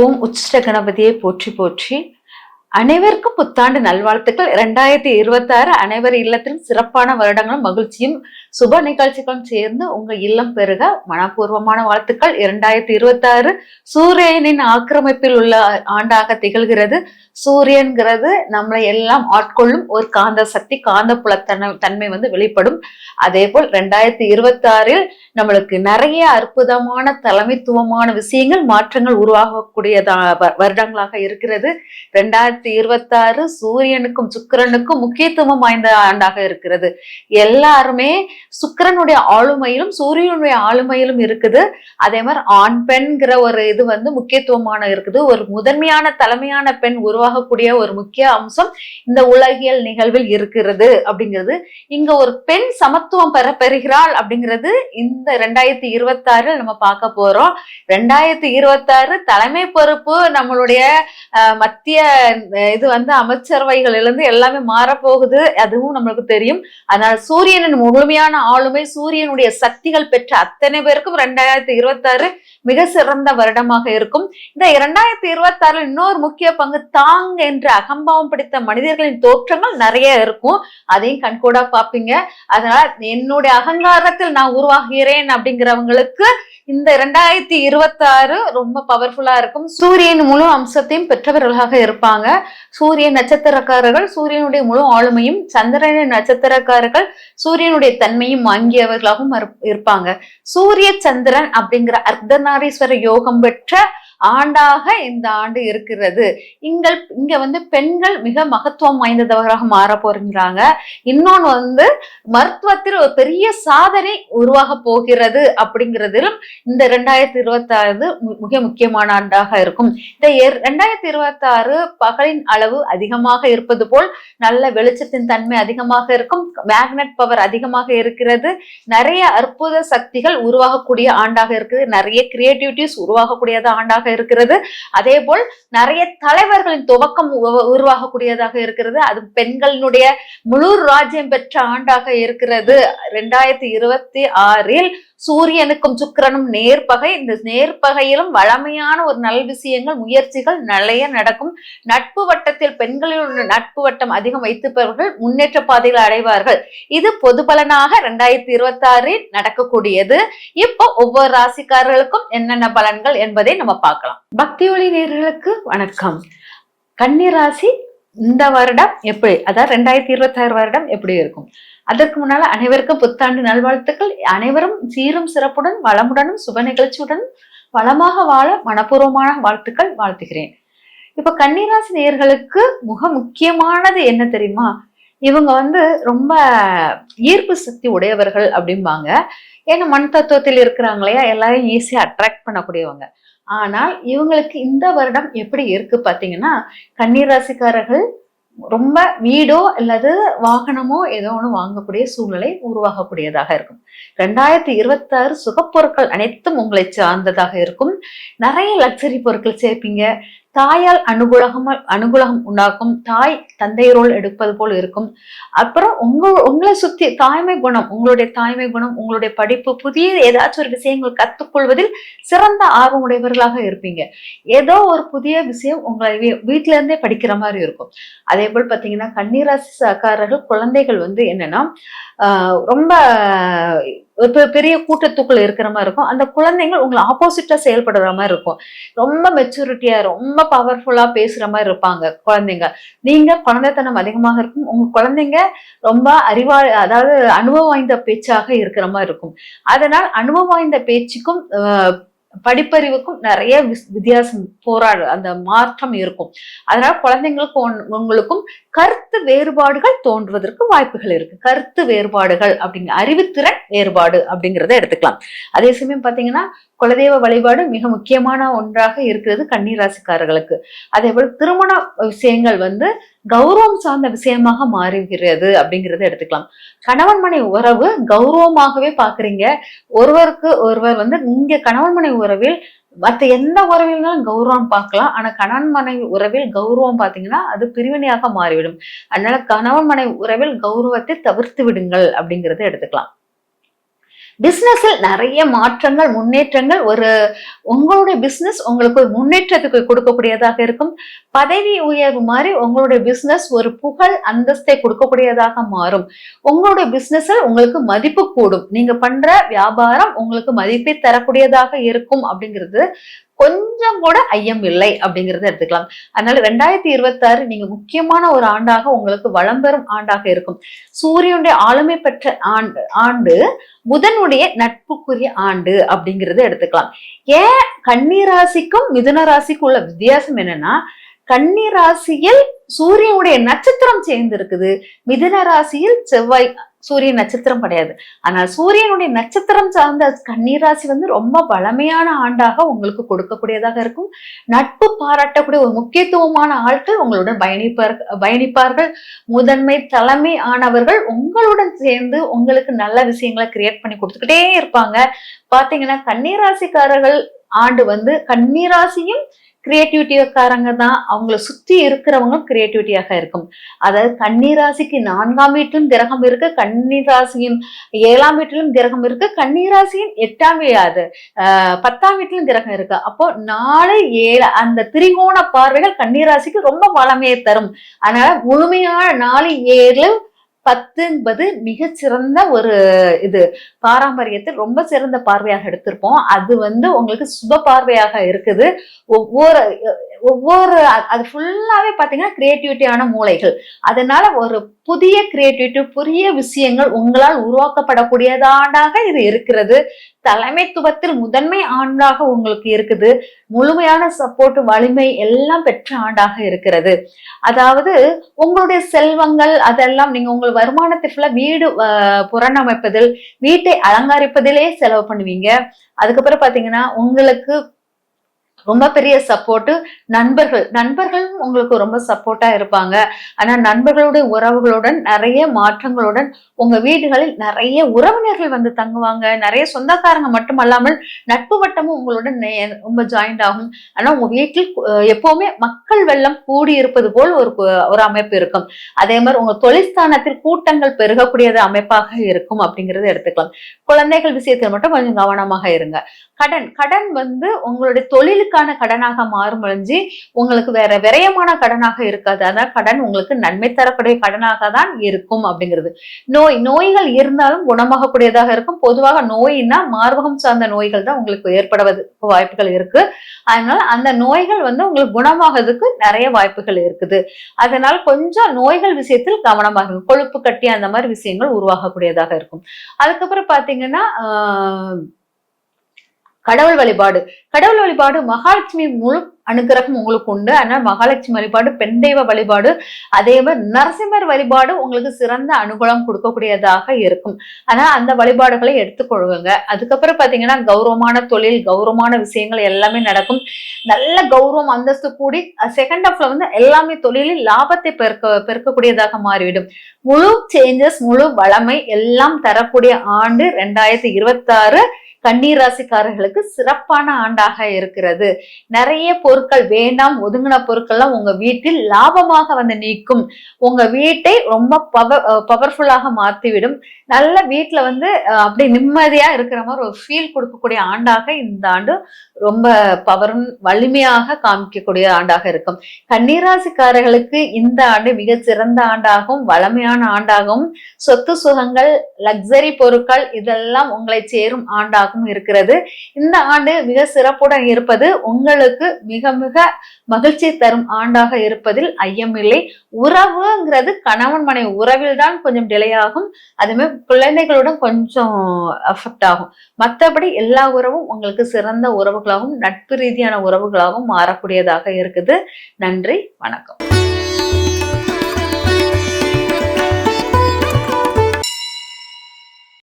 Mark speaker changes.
Speaker 1: ஓம் உச்சிஷ்ட கணபதியை போற்றி போற்றி. அனைவருக்கும் புத்தாண்டு நல்வாழ்த்துக்கள். 2026 அனைவர் இல்லத்திலும் சிறப்பான வருடங்களும் மகிழ்ச்சியும் சுப நிகழ்ச்சிகளும் சேர்ந்து உங்க இல்லம் பெருக மனப்பூர்வமான வாழ்த்துக்கள். 2026 சூரியனின் ஆக்கிரமிப்பில் உள்ள ஆண்டாக திகழ்கிறது. சூரியன்கிறது நம்மளை எல்லாம் ஆட்கொள்ளும் ஒரு காந்த சக்தி, காந்த புலத்தன்மை வெளிப்படும். அதே போல் 2026 நம்மளுக்கு நிறைய அற்புதமான தலைமைத்துவமான விஷயங்கள், மாற்றங்கள் உருவாகக்கூடியதா வருடங்களாக இருக்கிறது. 2026 சூரியனுக்கும் சுக்கிரனுக்கும் முக்கியத்துவம் வாய்ந்த ஆண்டாக இருக்கிறது. எல்லாருமே சுக்கிரனுடைய ஆளுமையிலும் சூரியனுடைய ஆளுமையிலும் இருக்குது. அதே மாதிரி ஆண் பெண்கிற ஒரு இது முக்கியத்துவமான இருக்குது. ஒரு முதன்மையான தலைமையான பெண் உருவாகக்கூடிய ஒரு முக்கிய அம்சம் இந்த உலகியல் நிகழ்வில் இருக்கிறது அப்படிங்கிறது. இங்க ஒரு பெண் சமத்துவம் பெறுகிறாள் அப்படிங்கிறது இந்த 2026 நம்ம பார்க்க போறோம். 2026 தலைமை பொறுப்பு நம்மளுடைய மத்திய இது அமைச்சரவைகளிலிருந்து எல்லாமே மாறப்போகுது. அதுவும் நம்மளுக்கு தெரியும். அதனால சூரியனின் முழுமையான ஆளுமை, சூரியனுடைய சக்திகள் பெற்ற அத்தனை பேருக்கும் 2026 மிக சிறந்த வருடமாக இருக்கும். இந்த 2026 இன்னொரு முக்கிய பங்கு தாங் என்ற அகம்பாவம் பிடித்த மனிதர்களின் தோற்றங்கள் நிறைய இருக்கும். அதையும் கண்கூடா பார்ப்பீங்க. அதனால என்னுடைய அகங்காரத்தில் நான் உருவாகிறேன் அப்படிங்கிறவங்களுக்கு இந்த 2026 ரொம்ப பவர்ஃபுல்லா இருக்கும். சூரியன் முழு அம்சத்தையும் பெற்றவர்களாக இருப்பாங்க. சூரிய நட்சத்திரக்காரர்கள் சூரியனுடைய முழு ஆளுமையும், சந்திரனின் நட்சத்திரக்காரர்கள் சூரியனுடைய தன்மையும் வாங்கியவர்களாகவும் இருப்பாங்க. சூரிய சந்திரன் அப்படிங்கிற அர்த்தநாரீஸ்வர யோகம் பெற்ற ஆண்டாக இந்த ஆண்டு இருக்கிறது. இங்க பெண்கள் மிக மகத்துவம் வாய்ந்தவராக மாற போகிறாங்க. இன்னொன்னு மருத்துவத்தில் ஒரு பெரிய சாதனை உருவாக போகிறது அப்படிங்கிறதிலும் இந்த 2026 மிக முக்கியமான ஆண்டாக இருக்கும். இந்த 2026 பகலின் அளவு அதிகமாக இருப்பது போல் நல்ல வெளிச்சத்தின் தன்மை அதிகமாக இருக்கும். மேக்னெட் பவர் அதிகமாக இருக்கிறது. நிறைய அற்புத சக்திகள் உருவாகக்கூடிய ஆண்டாக இருக்குது. நிறைய கிரியேட்டிவிட்டிஸ் உருவாகக்கூடியது ஆண்டாக இருக்கிறது. அதே போல் நிறைய தலைவர்களின் துவக்கம் உருவாகக்கூடியதாக இருக்கிறது. அது பெண்களினுடைய முழு ராஜ்யம் பெற்ற ஆண்டாக இருக்கிறது. 2026 சூரியனுக்கும் சுக்கிரனும் நேர்பகை. இந்த நேர்பகையிலும் வளமையான ஒரு நல் விஷயங்கள், முயற்சிகள் நிறைய நடக்கும். நட்பு வட்டத்தில் பெண்களின் நட்பு வட்டம் அதிகம் வைத்திருப்பவர்கள் முன்னேற்ற பாதைகளை அடைவார்கள். இது பொது பலனாக 2026 நடக்கக்கூடியது. இப்போ ஒவ்வொரு ராசிக்காரர்களுக்கும் என்னென்ன பலன்கள் என்பதை நம்ம பார்க்கலாம். பக்தி ஒளி நேயர்களுக்கு வணக்கம். கன்னி ராசி இந்த வருடம் எப்படி, அதாவது 2026 வருடம் எப்படி இருக்கும்? அதற்கு முன்னால அனைவருக்கும் புத்தாண்டு நல்வாழ்த்துக்கள். அனைவரும் சீரும் சிறப்புடன் வளமுடனும் சுப நிகழ்ச்சியுடன் வளமாக வாழ மனப்பூர்வமான வாழ்த்துக்கள் வாழ்த்துகிறேன். இப்ப கன்னிராசி நேயர்களுக்கு மிக முக்கியமானது என்ன தெரியுமா? இவங்க ரொம்ப ஈர்ப்பு சக்தி உடையவர்கள் அப்படிம்பாங்க. ஏன்னா மண் தத்துவத்தில் இருக்கிறாங்களையா, எல்லாரையும் ஈஸியா அட்ராக்ட் பண்ணக்கூடியவங்க. ஆனால் இவங்களுக்கு இந்த வருடம் எப்படி இருக்கு பாத்தீங்கன்னா, கன்னிராசிக்காரர்கள் ரொம்ப வீடோ அல்லது வாகனமோ ஏதோ ஒன்று வாங்கக்கூடிய சூழ்நிலை உருவாகக்கூடியதாக இருக்கும். 2026 சுகப்பொருட்கள் அனைத்தும் உங்களை சார்ந்ததாக இருக்கும். நிறைய லக்ஸரி பொருட்கள் சேர்ப்பீங்க. தாயால் அனுகூலம் உண்டாக்கும். தாய் தந்தையரோல் எடுப்பது போல் இருக்கும். அப்புறம் உங்களை சுத்தி தாய்மை குணம், உங்களுடைய தாய்மை குணம், உங்களுடைய படிப்பு, புதிய ஏதாச்சும் ஒரு விஷயங்கள் கற்றுக்கொள்வதில் சிறந்த ஆர்வம் உடையவர்களாக இருப்பீங்க. ஏதோ ஒரு புதிய விஷயம் உங்களை வீட்டுல இருந்தே படிக்கிற மாதிரி இருக்கும். அதே போல் பாத்தீங்கன்னா கன்னிராசிக்காரர்கள் குழந்தைகள் என்னன்னா ரொம்ப பெரிய கூட்டத்துக்குள்ள இருக்கிற மாதிரி இருக்கும். அந்த குழந்தைகள் உங்களை ஆப்போசிட்டா செயல்படுற மாதிரி இருக்கும். ரொம்ப மெச்சூரிட்டியா, ரொம்ப பவர்ஃபுல்லா பேசுற மாதிரி இருப்பாங்க குழந்தைங்க. நீங்க குழந்தைத்தனம் அதிகமாக இருக்கும். உங்க குழந்தைங்க ரொம்ப அதாவது அனுபவம் வாய்ந்த பேச்சாக இருக்கிற மாதிரி இருக்கும். அதனால் அனுபவம் வாய்ந்த பேச்சுக்கும் படிப்பறிவுக்கும் நிறைய வித்தியாசம் அந்த மாற்றம் இருக்கும். அதனால குழந்தைங்களுக்கும் உங்களுக்கும் கருத்து வேறுபாடுகள் தோன்றுவதற்கு வாய்ப்புகள் இருக்கு. கருத்து வேறுபாடுகள் அறிவுத்திறன் வேறுபாடு அப்படிங்கிறத எடுத்துக்கலாம். அதே சமயம் பாத்தீங்கன்னா குலதெய்வ வழிபாடு மிக முக்கியமான ஒன்றாக இருக்கிறது கன்னிராசிக்காரர்களுக்கு. அதே போல திருமண விஷயங்கள் கௌரவம் சார்ந்த விஷயமாக மாறுகிறது அப்படிங்கிறத எடுத்துக்கலாம். கணவன் மனை உறவு கௌரவமாகவே பாக்குறீங்க. ஒருவருக்கு ஒருவர் இங்க கணவன் மனை உறவில் மற்ற எந்த உறவிலும் கௌரவம் பார்க்கலாம். ஆனா கணவன் மனைவி உறவில் கௌரவம் பாத்தீங்கன்னா அது பிரிவினையாக மாறிவிடும். அதனால கணவன் மனைவி உறவில் கௌரவத்தை தவிர்த்து விடுங்கள் அப்படிங்கறத எடுத்துக்கலாம். பிசினஸில் நிறைய மாற்றங்கள், முன்னேற்றங்கள், உங்களுடைய பிசினஸ் உங்களுக்கு ஒரு முன்னேற்றத்துக்கு கொடுக்கக்கூடியதாக இருக்கும். பதவி உயர்வு மாதிரி உங்களுடைய பிசினஸ் ஒரு புகழ் அந்தஸ்தை கொடுக்கக்கூடியதாக மாறும். உங்களுடைய பிசினஸில் உங்களுக்கு மதிப்பு கூடும். நீங்க பண்ற வியாபாரம் உங்களுக்கு மதிப்பை தரக்கூடியதாக இருக்கும் அப்படிங்கிறது கொஞ்சம் கூட ஐயம் இல்லை அப்படிங்கறத எடுத்துக்கலாம். அதனால 2026 நீங்க முக்கியமான ஒரு ஆண்டாக உங்களுக்கு வளம் பெறும் ஆண்டாக இருக்கும். சூரியனுடைய ஆளுமை பெற்ற ஆண்டு புதனுடைய நட்புக்குரிய ஆண்டு அப்படிங்கறத எடுத்துக்கலாம். ஏன் கன்னி ராசிக்கும் மிதுன ராசிக்கும் உள்ள வித்தியாசம் என்னன்னா, கன்னி ராசியில் சூரியனுடைய நட்சத்திரம் சேர்ந்து இருக்குது, மிதுன ராசியில் செவ்வாய் சூரிய நட்சத்திரம் கிடையாது. ஆனால் சூரியனுடைய நட்சத்திரம் சார்ந்த கன்னிராசி ரொம்ப வளமையான ஆண்டாக உங்களுக்கு கொடுக்கக்கூடியதாக இருக்கும். நட்பு பாராட்டக்கூடிய ஒரு முக்கியத்துவமான ஆட்கள் உங்களுடன் பயணிப்பார்கள். முதன்மை தலைமை ஆனவர்கள் உங்களுடன் சேர்ந்து உங்களுக்கு நல்ல விஷயங்களை கிரியேட் பண்ணி கொடுத்துக்கிட்டே இருப்பாங்க. பாத்தீங்கன்னா கன்னிராசிக்காரர்கள் ஆண்டு கன்னிராசியும் கிரியேட்டிவிட்டிக்காரங்க தான், அவங்களை சுத்தி இருக்கிறவங்க கிரியேட்டிவிட்டியாக இருக்கும். அதாவது கன்னிராசிக்கு 4ஆம் வீட்டிலும் கிரகம் இருக்கு, கன்னிராசியின் 7ஆம் வீட்டிலும் கிரகம் இருக்கு, கன்னிராசியின் 8ஆம் 10ஆம் வீட்டிலும் கிரகம் இருக்கு. அப்போ 4, 7 அந்த திரிகோண பார்வைகள் கன்னிராசிக்கு ரொம்ப வளமையை தரும். அதனால முழுமையான 4, 7, 10 என்பது மிகச்சிறந்த ஒரு பாரம்பரியத்தில் ரொம்ப சிறந்த பார்வையாக எடுத்திருப்போம். அது உங்களுக்கு சுப பார்வையாக இருக்குது. ஒவ்வொரு அது ஃபுல்லாவே பாத்தீங்கன்னா கிரியேட்டிவிட்டியான மூளைகள். அதனால ஒரு புதிய கிரியேட்டிவிட்டி, புதிய விஷயங்கள் உங்களால் உருவாக்கப்படக்கூடியதாக இது இருக்கிறது. தலைமைத்துவத்தில் முதன்மை ஆண்டாக உங்களுக்கு இருக்குது. முழுமையான சப்போர்ட், வலிமை எல்லாம் பெற்ற ஆண்டாக இருக்கிறது. அதாவது உங்களுடைய செல்வங்கள் அதெல்லாம் நீங்க உங்கள் வருமானத்தை ஃபுல்லா வீடு புறணமைப்பதில், வீட்டை அலங்கரிப்பதிலே செலவு பண்ணுவீங்க. அதுக்கப்புறம் பாத்தீங்கன்னா உங்களுக்கு ரொம்ப பெரிய சப்போர்ட் நண்பர்களும் உங்களுக்கு ரொம்ப சப்போர்ட்டா இருப்பாங்க. ஆனா நண்பர்களுடைய உறவுகளுடன் நிறைய மாற்றங்களுடன் உங்க வீடுகளில் நிறைய உறவினர்கள் தங்குவாங்க. நிறைய சொந்தக்காரங்க மட்டுமல்லாமல் நட்பு வட்டமும் உங்களுடன் ரொம்ப ஜாயிண்ட் ஆகும். ஆனா உங்க வீட்டில் எப்பவுமே மக்கள் வெள்ளம் கூடி இருப்பது போல் ஒரு அமைப்பு இருக்கும். அதே மாதிரி உங்க தொழிற்ஸ்தானத்தில் கூட்டங்கள் பெருகக்கூடியது அமைப்பாக இருக்கும் அப்படிங்கறத எடுத்துக்கலாம். குழந்தைகள் விஷயத்தில் மட்டும் கொஞ்சம் கவனமாக இருங்க. கடன் உங்களுடைய தொழிலுக்கான கடனாக மாறுமொழிஞ்சு உங்களுக்கு வேற விரயமான கடனாக இருக்காது. அதான் கடன் உங்களுக்கு நன்மை தரக்கூடிய கடனாக தான் இருக்கும் அப்படிங்கிறது. நோய்கள் இருந்தாலும் குணமாகக்கூடியதாக இருக்கும். பொதுவாக நோயின்னா மார்பகம் சார்ந்த நோய்கள் தான் உங்களுக்கு ஏற்படுவதற்கு வாய்ப்புகள் இருக்கு. அதனால அந்த நோய்கள் உங்களுக்கு குணமாகிறதுக்கு நிறைய வாய்ப்புகள் இருக்குது. அதனால கொஞ்சம் நோய்கள் விஷயத்தில் கவனமாக இருக்கும். கொழுப்பு கட்டி அந்த மாதிரி விஷயங்கள் உருவாகக்கூடியதாக இருக்கும். அதுக்கப்புறம் பாத்தீங்கன்னா கடவுள் வழிபாடு மகாலட்சுமி முழு அனுகிரகம் உங்களுக்கு உண்டு. அதனால மகாலட்சுமி வழிபாடு, பெண் தெய்வ வழிபாடு, அதே மாதிரி நரசிம்மர் வழிபாடு உங்களுக்கு சிறந்த அனுகூலம் கொடுக்கக்கூடியதாக இருக்கும். அதனால அந்த வழிபாடுகளை எடுத்துக்கொள்ளுங்க. அதுக்கப்புறம் பாத்தீங்கன்னா கௌரவமான தொழில், கௌரவமான விஷயங்கள் எல்லாமே நடக்கும். நல்ல கௌரவம் அந்தஸ்து கூடி செகண்ட் ஹாஃப்ல எல்லாமே தொழிலில் லாபத்தை பெருக்கக்கூடியதாக மாறிவிடும். முழு சேஞ்சஸ், முழு வளமை எல்லாம் தரக்கூடிய ஆண்டு 2026 கன்னிராசிக்காரர்களுக்கு சிறப்பான ஆண்டாக இருக்கிறது. நிறைய பொருட்கள் வேண்டாம் ஒதுங்கின பொருட்கள்லாம் உங்க வீட்டில் லாபமாக நீக்கும். உங்க வீட்டை ரொம்ப பவர்ஃபுல்லாக மாத்திவிடும். நல்ல வீட்டுல அப்படி நிம்மதியா இருக்கிற மாதிரி ஒரு ஃபீல் கொடுக்கக்கூடிய ஆண்டாக இந்த ஆண்டு ரொம்ப வலிமையாக காமிக்கக்கூடிய ஆண்டாக இருக்கும். கன்னிராசிக்காரர்களுக்கு இந்த ஆண்டு மிக சிறந்த ஆண்டாகவும் வளமையான ஆண்டாகவும் சொத்து சுகங்கள், லக்ஸரி பொருட்கள் இதெல்லாம் உங்களை சேரும் ஆண்டாகவும் இருக்கிறது. இந்த ஆண்டு மிக சிறப்புடன் இருப்பது உங்களுக்கு மிக மிக மகிழ்ச்சி தரும் ஆண்டாக இருப்பதில் ஐயமில்லை. உறவுங்கிறது கணவன் மனைவி உறவில் தான் கொஞ்சம் டிலே ஆகும். அதுமாதிரி குழந்தைகளுடன் கொஞ்சம் அஃபெக்ட் ஆகும். மற்றபடி எல்லா உறவும் உங்களுக்கு சிறந்த உறவுகளாகவும் நட்பு ரீதியான உறவுகளாகவும் மாறக்கூடியதாக இருக்குது. நன்றி, வணக்கம்.